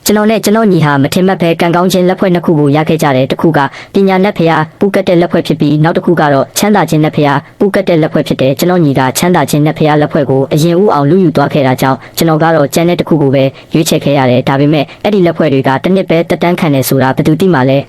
ကျွန်တော်နဲ့ကျွန်တော်ညီဟာမထင်မှတ်ပဲကံကောင်းခြင်းလက်ဖွဲ့နှစ်ခုကိုရခဲ့ကြတယ်တစ်ခုကပညာနဲ့ဖျားပူကတ်တဲ့လက်ဖွဲ့ဖြစ်ပြီးနောက်တစ်ခုကတော့ချမ်းသာခြင်းနဲ့ဖျားပူကတ်တဲ့လက်ဖွဲ့ဖြစ်တယ်ကျွန်တော်ညီကချမ်းသာခြင်းနဲ့ဖျားလက်ဖွဲ့ကိုအရင်ဦးအောင်လူယူသွားခဲ့တာကြောင့်ကျွန်တော်ကတော့ကျန်တဲ့တစ်ခုကိုပဲရွေးချယ်ခဲ့ရတယ်ဒါပေမဲ့အဲ့ဒီလက်ဖွဲ့တွေကတစ်နှစ်ပဲတက်တန်းခံနေဆိုတာဘယ်သူသိမှလ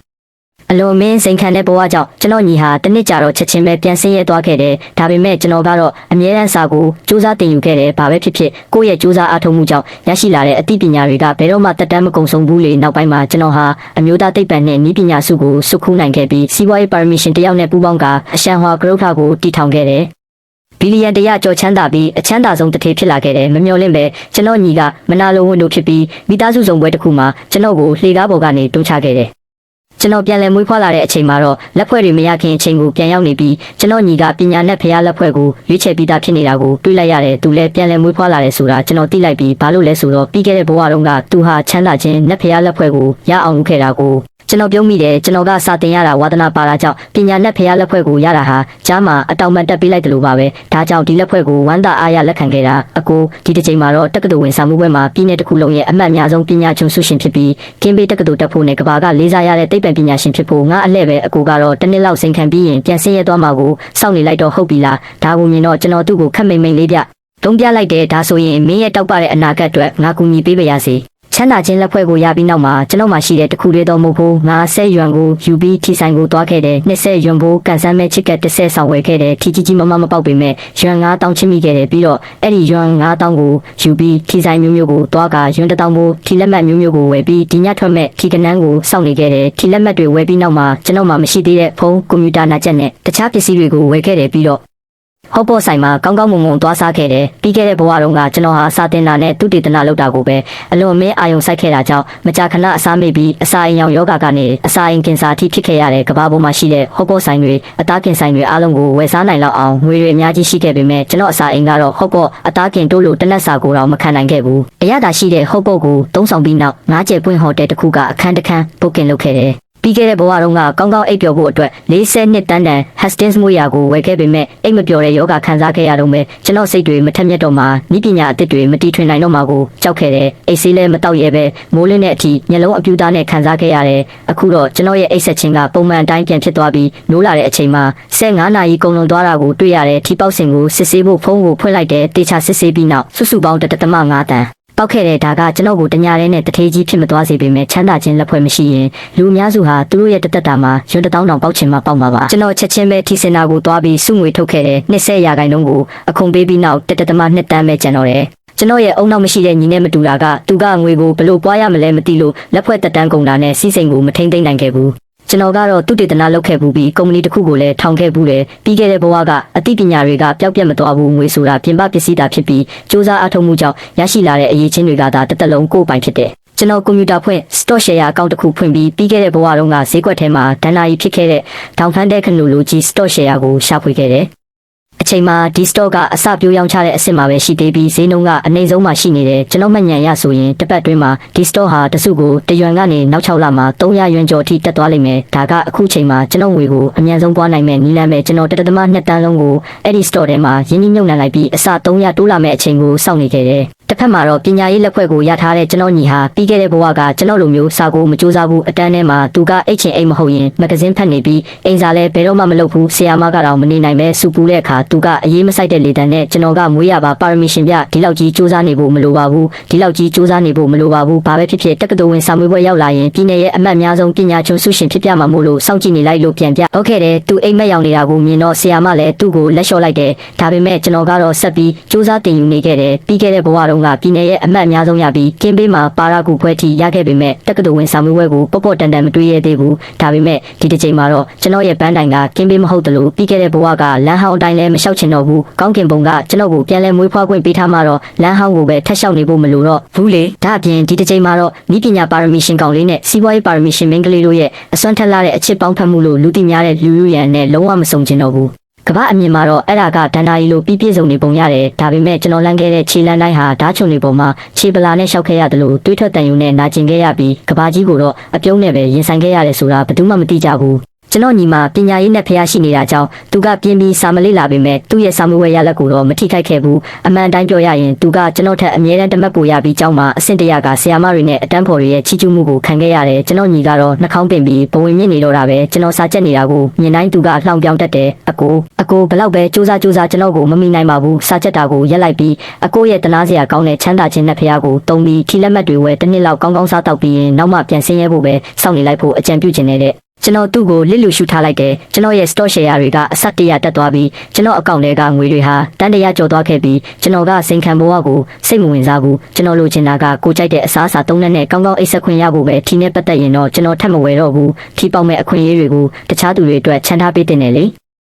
ဲအလွန်မင်းစိန်ခံတဲ့ဘဝကြောင့်ကျွန်တော်ညီဟာတစ်နှစ်ကြာတော့ချက်ချင်းပဲပြန်ဆင်းရဲသွားခဲ့တယ်ဒါပေမဲ့ကျွန်တော်ကတော့အမြဲတမ်းစာကိုစူးစမ်းတင်ယူခဲ့တယ်ဘာပဲဖြစ်ဖြစ်ကိုယ့်ရဲ့စူးစမ်းအားထုတ်မှုကြောင့်ရရှိလာတဲ့အသိပညာတွေကဘယ်တော့မှတက်တန်းမကုန်ဆုံးဘူးလေနောက်ပိုင်းမှာကျွန်တော်ဟာအမျိုးသားသိပ္ပံနဲ့နည်းပညာစုကိုစုခုနိုင်ခဲ့ပြီးစီးပွားရေးပါရမီရှင်တယောက်နဲ့ပူးပေါင်းကအရှံဟွာဂရုခကိုတည်ထောင်ခဲ့တယ်ဘီလီယံ100ကျော်ချမ်းသာပြီးအချမ်းသာဆုံးတစ်ထေဖြစ်လာခဲ့တယ်မမျှော်လင့်ပဲကျွန်တော်ညီကမနာလိုဝန်တို့ဖြစ်ပြီးမိသားစုစုံပွဲတစ်ခုမှာကျွန်တော်ကိုလှေကားပေါ်ကနေတွန်းချခဲ့တယ်ကျွန်တော်ပြန်လည်မွေးဖွားလာတဲ့အချိန်မှာတော့လက်ဖွဲ့တွေမရခင်အချိန်ကိုပြန်ရောက်နေပြီးကျွန်တော်ညီကပညာနဲ့ဖျားလက်ဖွဲ့ကိုရွေးချယ်ပြီးသားဖြစ်နေတာကိုတွေးလိုက်ရတယ်သူလည်းပြန်လည်မွေးဖွားလာတယ်ဆိုတာကျွန်တော်သိလိုက်ပြီးဘာလို့လဲဆိုတော့ပြီးခဲ့တဲ့ဘဝတုန်းကသူဟာချမ်းသာခြင်းနဲ့ဖျားလက်ဖွဲ့ကိုရအောင်လုပ်ခဲ့တာကိုကျွန်တော်ပြုံးမိတယ်ကျွန်တော်ကစာတင်ရတာဝါသနာပါတာကြောင့်ပညာနဲ့ဖျားလက်ဖွဲ့ကိုရတာဟာကြားမှာအတောင်ပံတက်ပေးလိုက်တယ်လို့ပါပဲဒါကြောင့်ဒီလက်ဖွဲ့ကိုဝမ်းသာအားရလက်ခံခဲ့တာအကိုဒီတစ်ချိန်မှာတော့တက္ကသိုလ်ဝင်စာမှုပွဲမှာပြည်내တစ်ခုလုံးရဲ့အမှတ်အများဆုံးပညာကျွန်ဆုရှင်ဖြစ်ပြီးကင်းဘေးတက္ကသိုလ်တက်ဖို့နဲ့ကဘာကလေးစားရတဲ့သိပ္ပံပညာရှင်ဖြစ်ဖို့ငါအလှဲ့ပဲအကိုကတော့တစ်နှစ်လောက်စိန်ခံပြီးရင်ပြန်ဆင်းရဲသွားမှာကိုစောင့်နေလိုက်တော့ဟုတ်ပြီလားဒါကိုမြင်တော့ကျွန်တော်သူ့ကိုခက်မိန်မိန်လေးပြလုံးပြလိုက်တယ်ဒါဆိုရင်မင်းရဲ့တောက်ပတဲ့အနာဂတ်အတွက်ငါကူညီပေးပါရစေချမ်းသာခြင်းလက်ဖွဲ့ကိုရပြီးနောက်မှာကျွန်တော်မှရှိတဲ့တခုလေးတော့မဟုတ်ဘူးငါ10ရွမ်ကိုယူပြီးထီဆိုင်ကိုသွားခဲ့တယ်20ရွမ်ကိုကန်ဆန်းမဲ့ချစ်ကတ်30ဆောင်ဝယ်ခဲ့တယ်ထီကြီးကြီးမမမပေါက်ပေမဲ့ရွမ်9000ချစ်မိခဲ့တယ်ပြီးတော့အဲ့ဒီရွမ်9000ကိုယူပြီးထီဆိုင်မျိုးမျိုးကိုသွားကရွမ်1000ကိုထီလက်မှတ်မျိုးမျိုးကိုဝယ်ပြီးဒီညထွက်မဲ့ထီကနန်းကိုစောင့်နေခဲ့တယ်ထီလက်မှတ်တွေဝယ်ပြီးနောက်မှာကျွန်တော်မှမရှိသေးတဲ့ဖုန်းကွန်ပျူတာနာကျက်နဲ့တခြားပစ္စည်းတွေကိုဝယ်ခဲ့တယ်ပြီးတော့ဟုတ်ပေါ်ဆိုင်မှာကောင်းကောင်းမွန်မွန်သွားစားခဲ့တယ်ပြီးခဲ့တဲ့ဘဝတုန်းကကျွန်တော်ဟာစာတင်တာနဲ့သူတည်တနာလုပ်တာကိုပဲအလွန်မင်းအာယုံစိုက်ခဲ့တာကြောင့်မကြာခဏအစားမေ့ပြီးအစာအိမ်ရောင်ယောဂကနေအစာအိမ်ကင်ဆာထိဖြစ်ခဲ့ရတဲ့ကဘာပေါ်မှာရှိတဲ့ဟုတ်ပေါ်ဆိုင်တွေအသားကင်ဆိုင်တွေအားလုံးကိုဝယ်စားနိုင်လောက်အောင်ငွေတွေအများကြီးရှိခဲ့ပေမဲ့ကျွန်တော်အစာအိမ်ကတော့ဟုတ်ပေါ်အသားကင်တိုးလို့တနက်စာကိုတော့မခံနိုင်ခဲ့ဘူးအရသာရှိတဲ့ဟုတ်ပေါ်ကိုသုံးဆောင်ပြီးနောက်ငါးကျယ်ပွင့်ဟိုတယ်တစ်ခုကအခန်းတစ်ခန်းဘုတ်ကင်လုပ်ခဲ့တယ်ပြီးခဲ့တဲ့ဘဝတုန်းကကောင်းကောင်းအိပ်ပျော်ဖို့အတွက်40နှစ်တန်းတန် Hastings မွေးရာကိုဝယ်ခဲ့ပေမဲ့အိပ်မပျော်တဲ့ယောဂခံစားခဲ့ရတော့မယ်ကျွန်တော်စိတ်တွေမထက်မြက်တော့မှဤပညာအသစ်တွေမတီထွင်နိုင်တော့မှကိုကြောက်ခဲ့တယ်အိတ်ဆေးလည်းမတောက်ရဲပဲမိုးလင်းတဲ့အထိမျက်လုံးအပြူသားနဲ့ခံစားခဲ့ရတယ်အခုတော့ကျွန်တော်ရဲ့အိတ်ဆက်ခြင်းကပုံမှန်အတိုင်းပြန်ဖြစ်သွားပြီးနိုးလာတဲ့အချိန်မှာ15နာရီကုန်လွန်သွားတာကိုတွေ့ရတယ်ထီပေါက်စင်ကိုစစ်ဆေးဖို့ဖုန်းကိုဖွင့်လိုက်တယ်တေချာစစ်ဆေးပြီးနောက်စုစုပေါင်း1.5 တန်ပောက်ခဲ့တဲ့ဒါကကျွန်တော်ကိုတညာရဲနဲ့တထေးကြီးဖြစ်မသွားစေပေမဲ့ချမ်းသာခြင်းလက်ဖွဲ့မရှိရင်လူအများစုဟာသူတို့ရဲ့တသက်တာမှာရွံ1000တောင်ပေါက်ချင်မှပေါက်မှာပါကျွန်တော်ချက်ချင်းပဲထီစင်တာကိုသွားပြီးစုငွေထုတ်ခဲ့တဲ့20%ကိုအခွန်ပေးပြီးနောက်1.2 တန်းပဲကျန်တော့တယ်ကျွန်တော်ရဲ့အုံနောက်မရှိတဲ့ညီနဲ့မတူတာကသူကငွေကိုဘလို့ပွားရမလဲမသိလို့လက်ဖွဲ့တက်တန်းကုန်တာနဲ့စီးစိမ်ကိုမထိမ့်သိမ့်နိုင်ခဲ့ဘူးကျွန်တော်ကတော့သူတည်တနာလုပ်ခဲ့ဘူးပြီးကုမ္ပဏီတစ်ခုကိုလည်းထောင်ခဲ့ဘူးတယ်ပြီးခဲ့တဲ့ဘဝကအသိပညာတွေကပျောက်ပြတ်မသွားဘူးငွေဆိုတာပြင်ပပစ္စည်းတာဖြစ်ပြီးစူးစမ်းအားထုတ်မှုကြောင့်ရရှိလာတဲ့အရေးချင်းတွေကသာတစ်သက်လုံးကိုယ်ပိုင်ဖြစ်တယ်ကျွန်တော်ကွန်ပျူတာဖွင့် stock share အကောင့်တစ်ခုဖွင့်ပြီးခဲ့တဲ့ဘဝတုန်းကဈေးကွက်ထဲမှာဒဏ္ဍာရီဖြစ်ခဲ့တဲ့ဒေါင်ဖန်တဲ့ခနူလိုကြီး stock share ကိုရှာဖွေခဲ့တယ်အချိန်မှာဒီ stock ကအစပြိုးရောင်းချတဲ့အဆင့်မှာပဲရှိသေးပြီးဈေးနှုန်းကအနှိမ့်ဆုံးမှာရှိနေတယ်ကျွန်တော်မှညံရဆိုရင်တစ်ပတ်တွင်းမှာဒီ stock ဟာတစုကို1ရွမ်ကနေနောက်6လမှာ300ရွမ်ကျော်အထိတက်သွားလိမ့်မယ်ဒါကအခုချိန်မှာကျွန်တော်ငွေကိုအမြန်ဆုံးပွားနိုင်မဲ့နီးလမ်းပဲကျွန်တော်1.2 တန်းလုံးကိုအဲ့ဒီ stock ထဲမှာရင်းနှီးမြှုပ်နှံလိုက်ပြီးအစ300တိုးလာမဲ့အချိန်ကိုစောင့်နေခဲ့တယ်တစ်ဖက်မှာတော့ပညာရေးလက်ဖွဲ့ကိုရထားတဲ့ကျွန်တော်ညီဟာပြီးခဲ့တဲ့ဘဝကကျွန်တော်လိုမျိုးစာကိုမကြိုးစားဘူးအတန်းထဲမှာသူကအိတ်ချင်အိတ်မဟုတ်ရင်မဂဇင်းဖတ်နေပြီးအိမ်စာလည်းဘယ်တော့မှမလုပ်ဘူးဆရာမကတော့မနေနိုင်ပဲစူပူတဲ့အခါသူကအရေးမဆိုင်တဲ့လေတံနဲ့ကျွန်တော်ကမွေးရပါပါရမီရှင်ပြဒီလောက်ကြီးစူးစမ်းနေဖို့မလိုပါဘူးဒီလောက်ကြီးစူးစမ်းနေဖို့မလိုပါဘူးဘာပဲဖြစ်ဖြစ်တက္ကသိုလ်ဝင်စာမေးပွဲရောက်လာရင်ပြည်내ရဲ့အမှတ်အများဆုံးပညာကျွန်ဆုရှင်ဖြစ်ပြမှာမို့လို့စောင့်ကြည့်နေလိုက်လို့ပြန်ပြဟုတ်ခဲ့တယ်သူအိမ်မက်ရောက်နေတာကိုမြင်တော့ဆရာမလည်းသူ့ကိုလက်လျှော့လိုက်တယ်ဒါပေမဲ့ကျွန်တော်ကတော့ဆက်ပြီးစူးစမ်းတင်ယူနေခဲ့တယ်ပြီးခဲ့တဲ့ဘဝတုန်းကပြည်내ရဲ့အမှတ်အများဆုံးရပြီးကင်းပေးမှာပါရာကူဖွဲထိရခဲ့ပေမဲ့တက္ကသိုလ်ဝင်စာမေးပွဲကိုပေါ့ပေါ့တန်တန်မတွေးရသေးဘူးဒါပေမဲ့ဒီတစ်ချိန်မှာတော့ကျွန်တော်ရဲ့ပန်းတိုင်ကကင်းပေးမဟုတ်တယ်လို့ပြီးခဲ့တဲ့ဘဝကလမ်းဟောင်းအတိုင်းလည်းမလျှောက်ချင်တော့ဘူးကောင်းကင်ဘုံကကျွန်တော်ကိုပြန်လဲမွေးဖွားခွင့်ပေးထားမှတော့လမ်းဟောင်းကိုပဲထက်လျှောက်နေဖို့မလိုတော့ဘူးလေဒါအပြင်ဒီတစ်ချိန်မှာတော့ဤပညာပါရမီရှင်ကောင်လေးနဲ့စီးပွားရေးပါရမီရှင်မင်းကလေးတို့ရဲ့အစွမ်းထက်လာတဲ့အချစ်ပေါင်းဖက်မှုလို့လူသိများတဲ့လူရန်နဲ့လုံးဝမစုံချင်တော့ဘူးကမ္ဘာအမြင်မှာတော့အဲ့ဒါကဒဏ္ဍာရီလိုပြည့်စုံနေပုံရတယ်ဒါပေမဲ့ကျွန်တော်လမ်းခဲ့တဲ့ခြေလမ်းတိုင်းဟာဓာတ်ချုံတွေပေါ်မှာခြေပလာနဲ့ရှောက်ခဲ့ရတယ်လို့တွေးထွက်တန်ယူနဲ့နာကျင်ခဲ့ရပြီးကမ္ဘာကြီးကိုတော့အပြုံးနဲ့ပဲရင်ဆိုင်ခဲ့ရတယ်ဆိုတာဘယ်သူမှမသိကြဘူး ကျွန်တော်ညီမပညာရေးနဲ့ဖျားရှိနေတာကြောင့်သူကပြင်းပြီးစာမလေးလာပေမဲ့သူ့ရဲ့စာမွေးရလက်ကိုတော့မထိခိုက်ခဲ့ဘူးအမှန်တိုင်းပြောရရင်သူကကျွန်တော်ထက်အမြဲတမ်းတမတ်ပူရပြီးကျောင်းမှာအဆင့်တရကဆရာမတွေနဲ့အတန်းဖော်တွေရဲ့ချီးကျူးမှုကိုခံခဲ့ရတယ်ကျွန်တော်ညီကတော့နှာခေါင်းပင်ပြီးဘဝင်မြင့်နေတော့တာပဲကျွန်တော်စာချက်နေတာကိုမြင်တိုင်းသူကလှောင်ပြောင်တတ်တယ်အကိုဘလောက်ပဲစူးစမ်းကျွန်တော်ကိုမမိနိုင်ပါဘူးစာချက်တာကိုရက်လိုက်ပြီးအကိုရဲ့တနာစရာကောင်းတဲ့ချမ်းသာခြင်းနဲ့ဖျားကိုတုံးပြီးထီလက်မှတ်တွေဝယ်တစ်နှစ်လောက်ကောင်းစားတောက်ပြီးရင်နောက်မှပြန်ဆင်းရဲဖို့ပဲစောင့်နေလိုက်ဖို့အကြံပြုချင်နေတဲ့ကျွန်တော်သူ့ကိုလစ်လူရှုထားလိုက်တယ်ကျွန်တော်ရဲ့ stock share တွေကအဆက်တရတက်သွားပြီးကျွန်တော်အကောင့်ထဲကငွေတွေဟာတန်းတရာကျော်သွားခဲ့ပြီးကျွန်တော်ကစိန်ခံဘဝကိုစိတ်မဝင်စားဘူးကျွန်တော်လိုချင်တာကကိုကြိုက်တဲ့အစားအစာသုံးနဲ့ကောင်းအိတ်ဆက်ခွင့်ရဖို့ပဲထီနဲ့ပတ်သက်ရင်တော့ကျွန်တော်ထပ်မဝယ်တော့ဘူးထီပေါက်မဲ့အခွင့်အရေးတွေကိုတခြားသူတွေအတွက်ချန်ထားပေးတင်တယ်လေ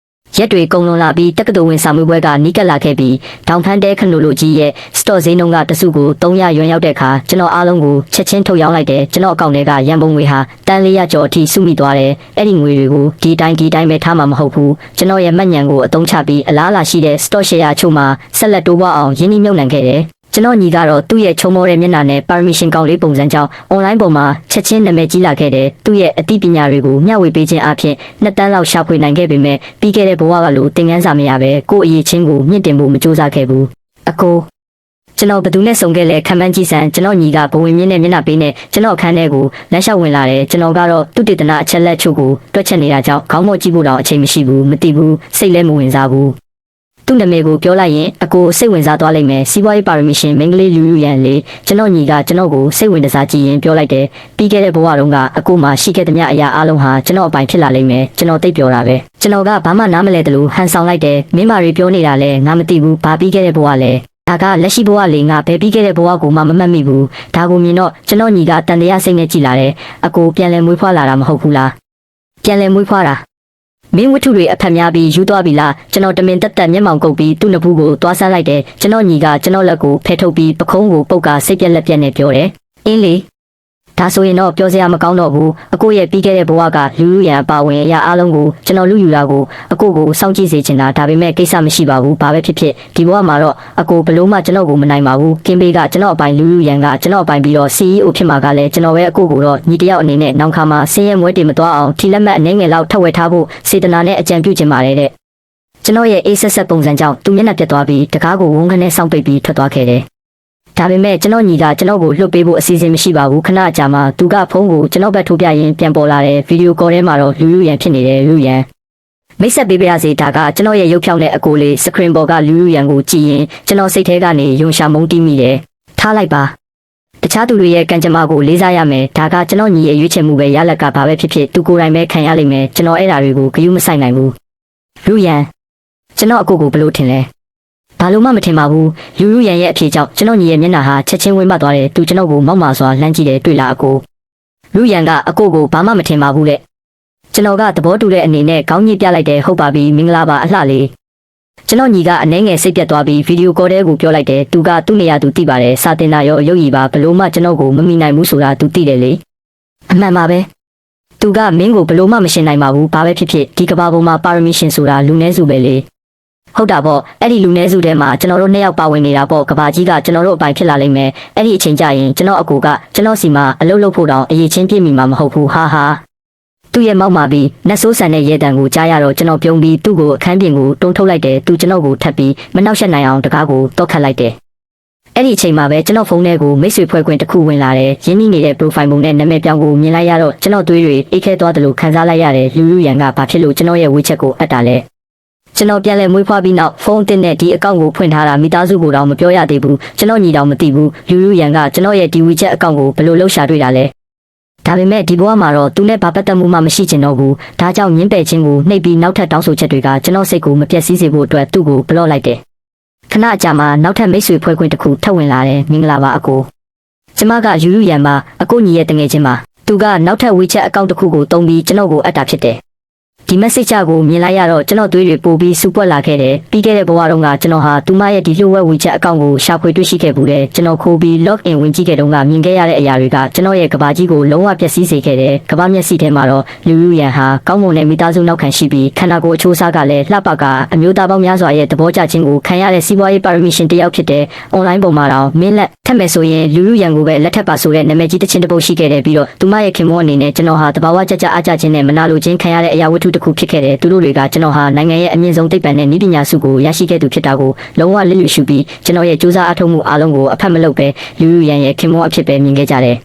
ရက်တွေကုန်လွန်လာပြီးတက္ကသိုလ်ဝင်စာမေးပွဲကနီးကပ်လာခဲ့ပြီးဒေါန်ဖန်တဲခနိုလိုကြီးရဲ့ store ဈေးနှုန်းကတစုကို300ရွန်ရောက်တဲ့အခါကျွန်တော်အားလုံးကိုချက်ချင်းထုတ်ရောင်းလိုက်တယ်ကျွန်တော်အကောင့်ထဲကရန်ပုံငွေဟာတန်း400ကျော်အထိစုမိသွားတယ်အဲ့ဒီငွေတွေကိုဒီတိုင်းပဲထားမှာမဟုတ်ဘူးကျွန်တော်ရဲ့မှတ်ဉာဏ်ကိုအသုံးချပြီးအလားအလာရှိတဲ့ store share အချို့မှာဆက်လက်တိုးပွားအောင်ရင်းနှီးမြှုပ်နှံခဲ့တယ်ကျွန်တော်ညီကတော့သူ့ရဲ့ချုံမောတဲ့မျက်နှာနဲ့ permission ကောင်းလေးပုံစံကြောင့် online ပေါ်မှာချက်ချင်းနာမည်ကြီးလာခဲ့တယ်သူ့ရဲ့အသိပညာတွေကိုမျှဝေပေးခြင်းအပြင်2တန်းလောက်ရှာဖွေနိုင်ခဲ့ပေမဲ့ပြီးခဲ့တဲ့ဘဝကလိုသင်ခန်းစာမရပဲကိုယ့်အရေးချင်းကိုမြင့်တင်ဖို့မကြိုးစားခဲ့ဘူးအကိုကျွန်တော်ဘယ်သူနဲ့ဆုံခဲ့လဲခံမှန်းကြည့်စမ်းကျွန်တော်ညီကဘဝင်မြင့်နဲ့မျက်နှာပေးနဲ့ကျွန်တော်အခန်းထဲကိုလမ်းလျှောက်ဝင်လာတယ်ကျွန်တော်ကတော့သူတေသနာအချက်လက်ချို့ကိုတွက်ချက်နေတာကြောင့်ခေါင်းမော့ကြည့်ဖို့တော့အချိန်မရှိဘူးမသိဘူးစိတ်လည်းမဝင်စားဘူးသူ့နာမည်ကိုပြောလိုက်ရင်အကိုစိတ်ဝင်စားသွားလိမ့်မယ်စီးပွားရေးပါရမီရှင်မင်္ဂလေးလူရန်လေးကျွန်တော်ညီကကျွန်တော်ကိုစိတ်ဝင်စားကြည့်ရင်ပြောလိုက်တယ်ပြီးခဲ့တဲ့ဘဝတုန်းကအကိုမှရှိခဲ့သမျှအရာအလုံးဟာကျွန်တော်အပိုင်ဖြစ်လာလိမ့်မယ်ကျွန်တော်သိပြောတာပဲကျွန်တော်ကဘာမှနားမလဲတယ်လို့ဟန်ဆောင်လိုက်တယ်မင်းမာရီပြောနေတာလဲငါမသိဘူးဘာပြီးခဲ့တဲ့ဘဝလဲဒါကလက်ရှိဘဝလေးငါဘယ်ပြီးခဲ့တဲ့ဘဝကိုမှမမှတ်မိဘူးဒါကိုမြင်တော့ကျွန်တော်ညီကတန်တရားစိတ်နဲ့ကြည်လာတယ်အကိုပြန်လဲမွေးဖွားလာတာမဟုတ်ဘူးလားပြန်လဲမွေးဖွားတာမင်းဝတ္ထုတွေအဖက်များပြီးယူသွားပြီလားကျွန်တော်တမင်တက်မျက်မှောင်ကုပ်ပြီးသူ့နဖူးကိုသွားဆန်းလိုက်တယ်ကျွန်တော်ညီကကျွန်တော်လက်ကိုဖဲထုတ်ပြီးပခုံးကိုပုတ်ကစိတ်ပြက်လက်ပြက်နဲ့ပြောတယ်အင်းလေဒါဆိုရင်တော့ပြောစရာမကောင်းတော့ဘူးအကိုရဲ့ပြီးခဲ့တဲ့ဘဝကလူရန်အပါဝင်အရာအလုံးကိုကျွန်တော်လူယူတာကိုအကိုကိုစောင့်ကြည့်စေချင်တာဒါပေမဲ့ကိစ္စမရှိပါဘူးဘာပဲဖြစ်ဖြစ်ဒီဘဝမှာတော့အကိုဘလို့မှကျွန်တော်ကိုမနိုင်ပါဘူးကင်းဘေးကကျွန်တော်အပိုင်လူရန်ကကျွန်တော်အပိုင်ပြီးတော့ CEO ဖြစ်မှာကလည်းကျွန်တော်ပဲအကိုကိုတော့ညီတယောက်အနေနဲ့နောက်ခါမှာဆင်းရဲမွဲတေမသွားအောင်ထီလက်မှတ်အနေငယ်လောက်ထပ်ဝယ်ထားဖို့စေတနာနဲ့အကြံပြုချင်ပါတယ်တဲ့ကျွန်တော်ရဲ့အေးဆက်ဆက်ပုံစံကြောင့်သူမျက်နှာပြတ်သွားပြီးတကားကိုဝုန်းခနဲ့စောင့်ပိတ်ပြီးထွက်သွားခဲ့တယ်ဒါပေမဲ့ကျွန်တော်ညီကကျွန်တော်ကိုလွှတ်ပေးဖို့အစီအစဉ်မရှိပါဘူးခဏကြာမှသူကဖုန်းကိုကျွန်တော်ဘက်ထိုးပြရင်ပြန်ပေါ်လာတယ်ဗီဒီယိုကော်ထဲမှာတော့လူရန်ဖြစ်နေတယ်လူရန်မိတ်ဆက်ပေးပါရစေဒါကကျွန်တော်ရဲ့ရုပ်ဖြောင်းတဲ့အကိုလေးစခရင်ပေါ်ကလူရန်ကိုကြည့်ရင်ကျွန်တော်စိတ်ထဲကနေယုံရှာမုန်းတီးမိတယ်ထားလိုက်ပါတခြားသူတွေရဲ့ကံကြမ္မာကိုလေးစားရမယ်ဒါကကျွန်တော်ညီရဲ့ရွေးချယ်မှုပဲရလက်ကဘာပဲဖြစ်ဖြစ်သူကိုယ်တိုင်ပဲခံရလိမ့်မယ်ကျွန်တော်အဲ့ဓာတွေကိုဂရုမစိုက်နိုင်ဘူးလူရန်ကျွန်တော်အကိုကိုဘလို့ထင်လဲဘာလို့မှမထင်ပါဘူးလူရန်ရဲ့အဖြေကြောင့်ကျွန်တော်ညီရဲ့မျက်နှာဟာချက်ချင်းဝင်းမသွားတယ်သူကျွန်တော်ကိုမောက်မာစွာလှမ်းကြည့်တယ်တွေ့လားအကိုလူရန်ကအကိုကိုဘာမှမထင်ပါဘူးလေကျွန်တော်ကသဘောတူတဲ့အနေနဲ့ခေါင်းညှိပြလိုက်တယ်ဟုတ်ပါပြီမင်္ဂလာပါအလှလေးကျွန်တော်ညီကအနှဲငယ်စိတ်ပြတ်သွားပြီးဗီဒီယိုကော်ထဲကိုပြောလိုက်တယ်သူကသူ့နေရာသူသိပါတယ်စာတင်တာရောအယုတ်ကြီးပါဘလို့မှကျွန်တော်ကိုမမိနိုင်ဘူးဆိုတာသူသိတယ်လေအမှန်ပါပဲသူကမင်းကိုဘလို့မှမရှင်းနိုင်ပါဘူးဘာပဲဖြစ်ဖြစ်ဒီကဘာပေါ်မှာပါရမီရှင်ဆိုတာလူနည်းစုပဲလေဟုတ်တာပေါ့အဲ့ဒီလူနည်းစုထဲမှာကျွန်တော်တို့2ယောက်ပါဝင်နေတာပေါ့ကဘာကြီးကကျွန်တော်တို့အပိုင်ဖြစ်လာလိမ့်မယ်အဲ့ဒီအချိန်ကျရင်ကျွန်တော်အကူကကျွန်တော်စီမှာအလုပ်လုပ်ဖို့တောင်အရေးချင်းပြည့်မိမှာမဟုတ်ဘူးဟာသူ့ရဲ့မောက်မာပြီးနတ်ဆိုးဆန်တဲ့ရဲတံကိုကြားရတော့ကျွန်တော်ပြုံးပြီးသူ့ကိုအခန်းပြင်ကိုတွန်းထုတ်လိုက်တယ်သူကျွန်တော်ကိုထပ်ပြီးမနှောက်ယှက်နိုင်အောင်တကားကိုတော့ခတ်လိုက်တယ်အဲ့ဒီအချိန်မှာပဲကျွန်တော်ဖုန်းထဲကိုမိတ်ဆွေဖွဲ့ခွင့်တစ်ခုဝင်လာတယ်ရင်းနှီးနေတဲ့ profile ပုံနဲ့နာမည်ပြောင်းကိုမြင်လိုက်ရတော့ကျွန်တော်သွေးတွေအိတ်ခဲသွားတယ်လို့ခံစားလိုက်ရတယ်လူရန်ကဘာဖြစ်လို့ကျွန်တော်ရဲ့ဝေချက်ကိုအပ်တာလဲကျွန်တော်ပြန်လဲမွေးဖွားပြီးနောက်ဖုန်းတင်တဲ့ဒီအကောင့်ကိုဖွင့်ထားတာမိသားစုကိုတော့မပြောရသေးဘူးကျွန်တော်ညီတော်မသိဘူးလူရန်ကကျွန်တော်ရဲ့ဒီဝေချက်အကောင့်ကိုဘယ်လိုလှုပ်ရှားတွေ့တာလဲဒါပေမဲ့ဒီဘဝမှာတော့သူနဲ့ဘာပတ်သက်မှုမှမရှိချင်တော့ဘူးဒါကြောင့်ညင်းပယ်ခြင်းကိုနှိပ်ပြီးနောက်ထပ်တောင်းဆိုချက်တွေကကျွန်တော်စိတ်ကိုမပြတ်စည်းစေဖို့အတွက်သူ့ကိုဘလော့လိုက်တယ်ခဏကြာမှနောက်ထပ်မိတ်ဆွေဖွဲ့ခွင့်တစ်ခုထပ်ဝင်လာတယ်မင်္ဂလာပါအကိုကျမကယူရန်ပါအကိုညီရဲ့တငယ်ချင်းပါသူကနောက်ထပ်ဝေချက်အကောင့်တစ်ခုကိုတုံးပြီးကျွန်တော်ကိုအပ်တာဖြစ်တယ် ဒီ message ကိုမြင်လိုက်ရတော့ကျွန်တော်သွေးတွေပိုပြီးစူပွက်လာခဲ့တယ်ပြီးခဲ့တဲ့ဘဝတုန်းကကျွန်တော်ဟာသူမရဲ့ဒီလျှို့ဝှက်ဝင်ချက်အကောင့်ကိုရှာဖွေတွေ့ရှိခဲ့ဘူးတယ်ကျွန်တော်ခိုးပြီး log in ဝင်ကြည့်ခဲ့တုန်းကမြင်ခဲ့ရတဲ့အရာတွေကကျွန်တော်ရဲ့ကဘာကြီးကိုလုံးဝပျက်စီးစေခဲ့တယ်ကဘာမျက်စိထဲမှာတော့လူလူရန်ဟာကောင်းမွန်တဲ့မိသားစုနောက်ခံရှိပြီးခန္ဓာကိုယ်အချိုးအစားကလည်းလှပကအမျိုးသားပေါင်းများစွာရဲ့သဘောကျခြင်းကိုခံရတဲ့စီးပွားရေးပါရမီရှင်တစ်ယောက်ဖြစ်တဲ့ online ပေါ်မှာတော့မင်းလက်ထက်မယ်ဆိုရင်လူလူရန်ကိုပဲလက်ထက်ပါဆိုတဲ့နာမည်ကြီးတစ်ချင်းတစ်ပုတ်ရှိခဲ့တယ်ပြီးတော့သူမရဲ့ခင်မွန်းအနေနဲ့ကျွန်တော်ဟာတဘာဝကြကြအားကြခြင်းနဲ့မနာလိုခြင်းခံရတဲ့အရာဝတ္ထုတစ်ခုဖြစ်ခဲ့တယ်သူတို့တွေကကျွန်တော်ဟာနိုင်ငံရဲ့အမြင့်ဆုံးသိပ္ပံနဲ့နည်းပညာစုကိုရရှိခဲ့သူဖြစ်တာကိုလုံးဝလစ်လျူရှုပြီးကျွန်တော်ရဲ့စူးစမ်းအထောက်မှုအားလုံးကိုအဖက်မလုပ်ပဲလူလူရန်ရဲ့ခင်မွန်းအဖြစ်ပဲမြင်ခဲ့ကြတယ်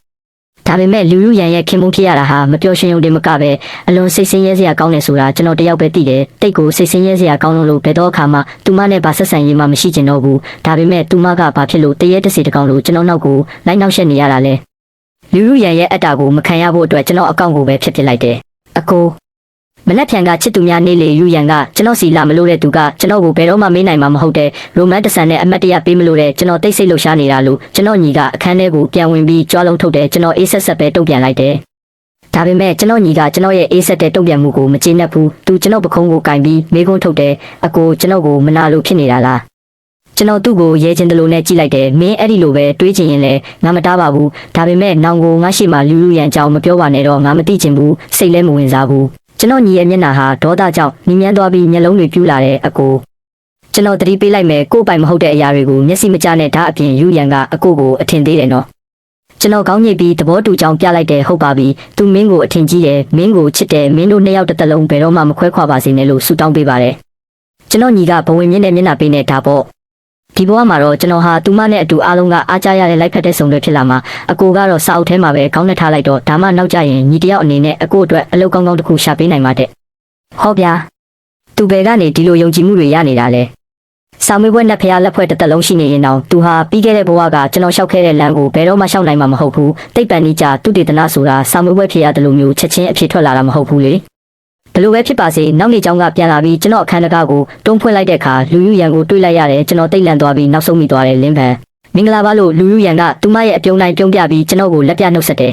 ဒါပေမဲ့လူလူရန်ရဲ့ခင်မုန်းဖြစ်ရတာဟာမပျော်ရွှင်ရုံတင်မကပဲအလွန်စိတ်ဆင်းရဲစရာကောင်းတယ်ဆိုတာကျွန်တော်တယောက်ပဲသိတယ်တိတ်ကိုစိတ်ဆင်းရဲစရာကောင်းလို့ဘယ်တော့အခါမှသူမနဲ့ဘာဆက်ဆံရေးမှမရှိကျင်တော့ဘူးဒါပေမဲ့သူမကဘာဖြစ်လို့တရေတစီတကောင်လို့ကျွန်တော်နောက်ကိုလိုက်နောက်ရှက်နေရတာလဲလူလူရန်ရဲ့အတ္တကိုမခံရဖို့အတွက်ကျွန်တော်အကောင့်ကိုပဲဖျက်ပစ်လိုက်တယ်အကိုမလက်ဖြန်ကချစ်သူများနေလေယူရန်ကကျွန်တော်စီလာမလို့တဲ့သူကကျွန်တော်ကိုဘယ်တော့မှမေးနိုင်မှာမဟုတ်တဲ့ရိုမန်တဆန်နဲ့အမတ်တရပေးမလို့တဲ့ကျွန်တော်တိတ်ဆိတ်လှုပ်ရှားနေတာလို့ကျွန်တော်ညီကအခန်းထဲကိုပြန်ဝင်ပြီးကြွားလုံးထုတ်တယ်ကျွန်တော်အေးဆက်ဆက်ပဲတုံ့ပြန်လိုက်တယ်ဒါပေမဲ့ကျွန်တော်ညီကကျွန်တော်ရဲ့အေးဆက်တဲ့တုံ့ပြန်မှုကိုမကျေနပ်ဘူးသူကျွန်တော်ပခုံးကိုကင်ပြီးမေးခွန်းထုတ်တယ်အကိုကျွန်တော်ကိုမနာလို့ဖြစ်နေတာလားကျွန်တော်သူ့ကိုရဲချင်းတလို့နဲ့ကြည့်လိုက်တယ်မင်းအဲ့ဒီလိုပဲတွေးချင်ရင်လည်းငါမတားပါဘူးဒါပေမဲ့နောင်ကိုငါရှိမှလူလူရန်အကြောင်းမပြောပါနဲ့တော့ငါမသိချင်ဘူးစိတ်လည်းမဝင်စားဘူးကျွန်တော်ညီရဲ့မျက်နှာဟာဒေါသကြောင့်မြင်မြန်းသွားပြီးမျက်လုံးတွေပြူးလာတဲ့အကိုကျွန်တော်သတိပေးလိုက်မယ်ကိုယ်ပိုင်မဟုတ်တဲ့အရာတွေကိုမျက်စိမကျနဲ့ဓာတ်အပြင်ယူရန်ကအကိုကိုအထင်သေးတယ်နော်ကျွန်တော်ကောင်းညစ်ပြီးသဘောတူကြောင်ပြလိုက်တယ်ဟုတ်ပါပြီသူမင်းကိုအထင်ကြီးတယ်မင်းကိုချစ်တယ်မင်းတို့နှစ်ယောက်တစ်သက်လုံးဘယ်တော့မှမခွဲခွာပါစေနဲ့လို့ဆုတောင်းပေးပါတယ်ကျွန်တော်ညီကဘဝင်မြင့်တဲ့မျက်နှာပေးနေတာပေါ့ဒီဘဝမှာတော့ကျွန်တော်ဟာသူမနဲ့အတူအားလုံးကအားကြရတဲ့လိုက်ဖက်တဲ့ဆုံတွေဖြစ်လာမှာအကိုကတော့စာအုပ်ထဲမှာပဲခေါင်းနဲ့ထားလိုက်တော့ဒါမှနောက်ကျရင်ညီတယောက်အနေနဲ့အကိုအတွက်အလုပ်ကောင်းကောင်းတစ်ခုရှာပေးနိုင်မှာတဲ့ဟောဗျာသူဘယ်ကနေဒီလိုယုံကြည်မှုတွေရနေတာလဲစာမေးပွဲနဲ့ဖျားလက်ဖွဲ့တစ်သက်လုံးရှိနေရင်တော့သူဟာပြီးခဲ့တဲ့ဘဝကကျွန်တော်လျှောက်ခဲ့တဲ့လမ်းကိုဘယ်တော့မှလျှောက်နိုင်မှာမဟုတ်ဘူးတိတ်ပန်ကြီးကြသူတေသနာဆိုတာစာမေးပွဲဖြေရတယ်လို့မျိုးချက်ချင်းအဖြစ်ထွက်လာတာမဟုတ်ဘူးလေဘလို့ပဲဖြစ်ပါစေနောက်နေ့ကျောင်းကပြန်လာပြီးကျွန်တော်အခန်းတကားကိုတွန်းဖွင့်လိုက်တဲ့အခါလူယူရန်ကိုတွေးလိုက်ရတယ်ကျွန်တော်တိတ်လန့်သွားပြီးနောက်ဆုံးမိသွားတယ်လင်းဖန်မင်္ဂလာပါလို့လူယူရန်ကသူမရဲ့အပြုံးတိုင်းပြုံးပြပြီးကျွန်တော်ကိုလက်ပြနှုတ်ဆက်တယ်